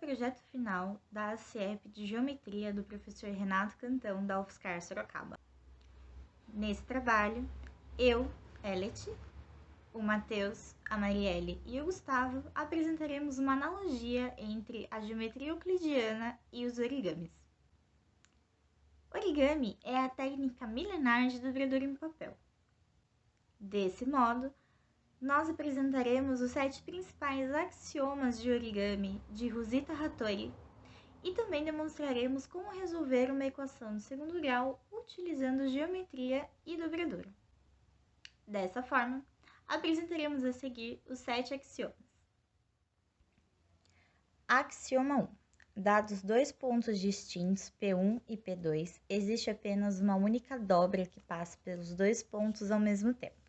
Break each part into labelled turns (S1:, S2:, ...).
S1: projeto final da ACIEP de Geometria do professor Renato Cantão, da UFSCar Sorocaba. Nesse trabalho, eu, Elet, o Matheus, a Marielle e o Gustavo apresentaremos uma analogia entre a geometria euclidiana e os origamis. Origami é a técnica milenar de dobradura em papel. Desse modo, nós apresentaremos os 7 principais axiomas de origami de Rosita Hattori e também demonstraremos como resolver uma equação de segundo grau utilizando geometria e dobradura. Dessa forma, apresentaremos a seguir os 7 axiomas. Axioma 1. Dados dois pontos distintos, P1 e P2, existe apenas uma única dobra que passa pelos dois pontos ao mesmo tempo.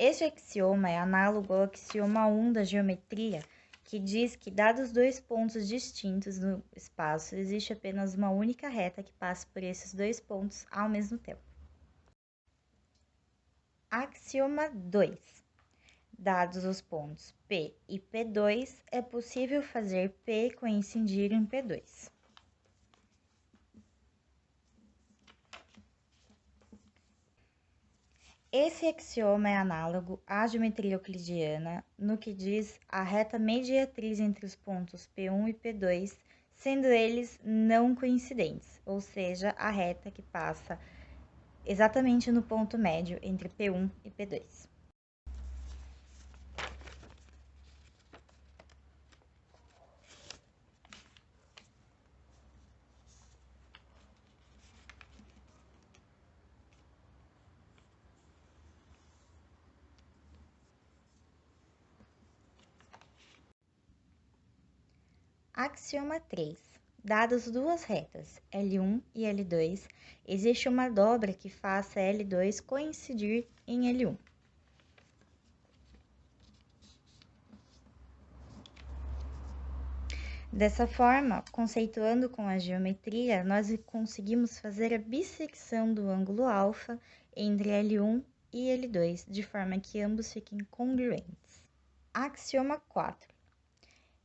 S1: Este axioma é análogo ao axioma 1 da geometria, que diz que, dados dois pontos distintos no espaço, existe apenas uma única reta que passa por esses dois pontos ao mesmo tempo. Axioma 2. Dados os pontos P e P2, é possível fazer P coincidir em P2. Esse axioma é análogo à geometria euclidiana no que diz a reta mediatriz entre os pontos P1 e P2, sendo eles não coincidentes, ou seja, a reta que passa exatamente no ponto médio entre P1 e P2. Axioma 3. Dadas duas retas, L1 e L2, existe uma dobra que faça L2 coincidir em L1. Dessa forma, conceituando com a geometria, nós conseguimos fazer a bissecção do ângulo alfa entre L1 e L2, de forma que ambos fiquem congruentes. Axioma 4.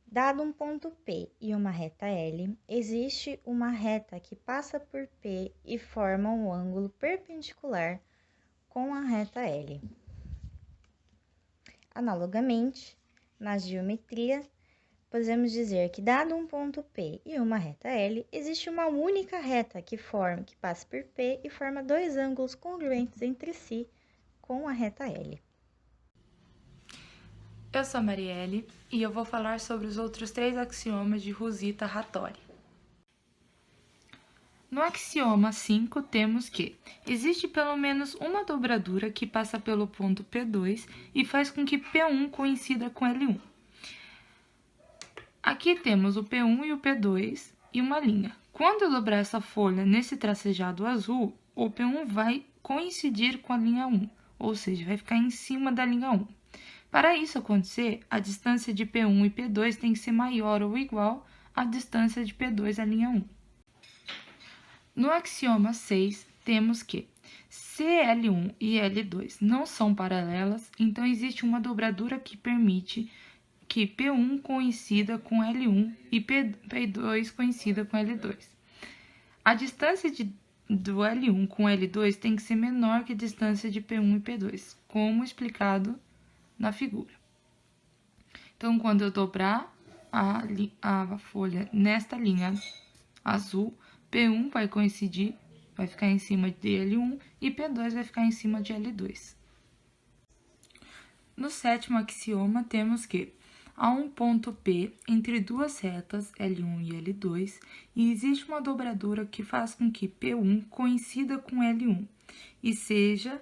S1: Dado um ponto P e uma reta L, existe uma reta que passa por P e forma um ângulo perpendicular com a reta L. Analogamente, na geometria, podemos dizer que, dado um ponto P e uma reta L, existe uma única reta que passa por P e forma dois ângulos congruentes entre si com a reta L.
S2: Eu sou a Marielle e eu vou falar sobre os outros 3 axiomas de Rosita Hattori. No axioma 5, temos que existe pelo menos uma dobradura que passa pelo ponto P2 e faz com que P1 coincida com L1. Aqui temos o P1 e o P2 e uma linha. Quando eu dobrar essa folha nesse tracejado azul, o P1 vai coincidir com a linha 1, ou seja, vai ficar em cima da linha 1. Para isso acontecer, a distância de P1 e P2 tem que ser maior ou igual à distância de P2 à linha 1. No axioma 6, temos que se L1 e L2 não são paralelas, então existe uma dobradura que permite que P1 coincida com L1 e P2 coincida com L2. A distância do L1 com L2 tem que ser menor que a distância de P1 e P2, como explicado na figura. Então, quando eu dobrar a folha nesta linha azul, P1 vai coincidir, vai ficar em cima de L1 e P2 vai ficar em cima de L2. No 7º axioma, temos que há um ponto P entre duas retas, L1 e L2, e existe uma dobradura que faz com que P1 coincida com L1 e seja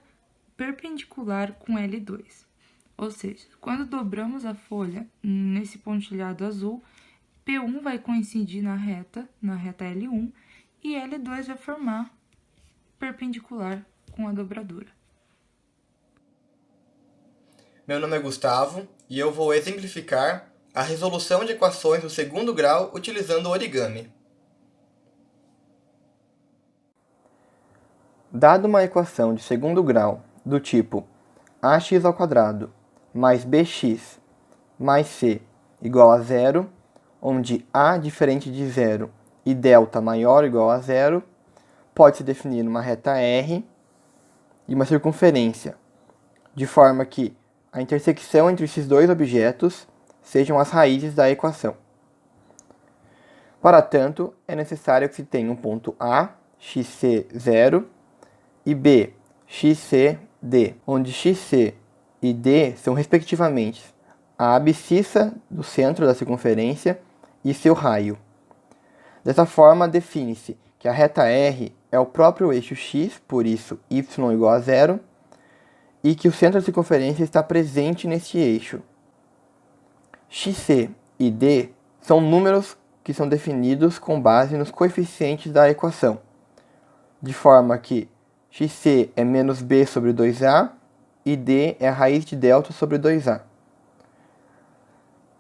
S2: perpendicular com L2. Ou seja, quando dobramos a folha nesse pontilhado azul, P1 vai coincidir na reta L1 e L2 vai formar perpendicular com a dobradura.
S3: Meu nome é Gustavo e eu vou exemplificar a resolução de equações do segundo grau utilizando o origami. Dado uma equação de segundo grau do tipo ax² mais bx mais c igual a 0, onde A diferente de zero e delta maior ou igual a zero, pode se definir uma reta R e uma circunferência, de forma que a intersecção entre esses dois objetos sejam as raízes da equação. Para tanto, é necessário que se tenha um ponto A, xc0, e B, xc, D, onde xc e D são, respectivamente, a abscissa do centro da circunferência e seu raio. Dessa forma, define-se que a reta R é o próprio eixo x, por isso y igual a zero, e que o centro da circunferência está presente neste eixo. Xc e D são números que são definidos com base nos coeficientes da equação, de forma que xc é menos b sobre 2a e d é a raiz de delta sobre 2a.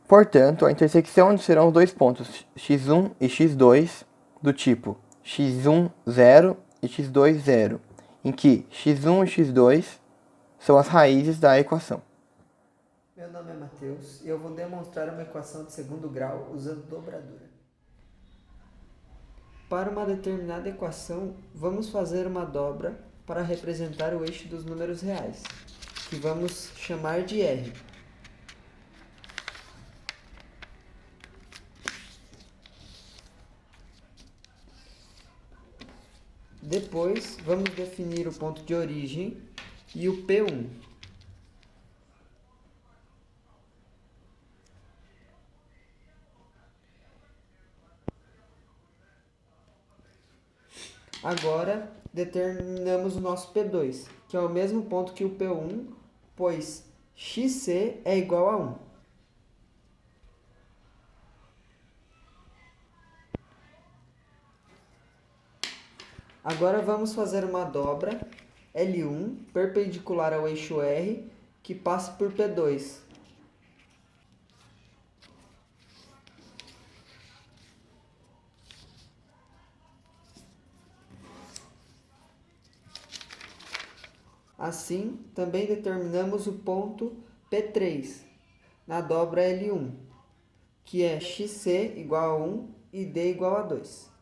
S3: Portanto, a intersecção onde serão os dois pontos x1 e x2 do tipo x1, 0 e x2, 0, em que x1 e x2 são as raízes da equação.
S4: Meu nome é Matheus e eu vou demonstrar uma equação de segundo grau usando dobradura. Para uma determinada equação, vamos fazer uma dobra para representar o eixo dos números reais, que vamos chamar de R. Depois, vamos definir o ponto de origem e o P1. Agora, determinamos o nosso P2, que é o mesmo ponto que o P1, pois xc é igual a 1. Agora vamos fazer uma dobra L1 perpendicular ao eixo R, que passa por P2. Assim, também determinamos o ponto P3 na dobra L1, que é xc igual a 1 e d igual a 2.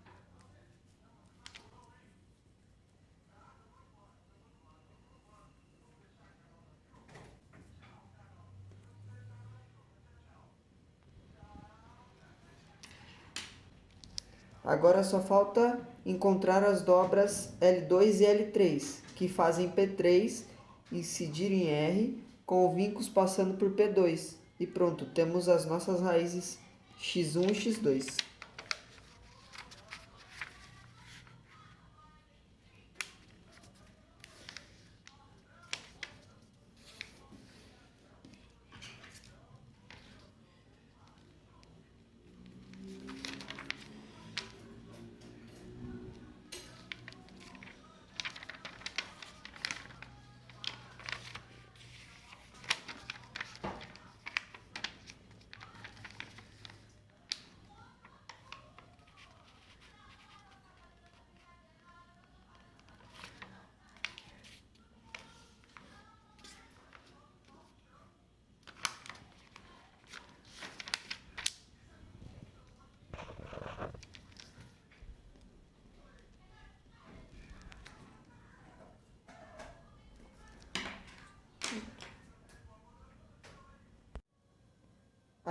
S4: Agora só falta encontrar as dobras L2 e L3, que fazem P3 incidir em R, com vincos passando por P2. E pronto, temos as nossas raízes x1 e x2.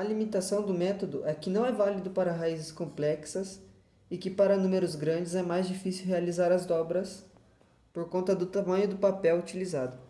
S4: A limitação do método é que não é válido para raízes complexas e que para números grandes é mais difícil realizar as dobras por conta do tamanho do papel utilizado.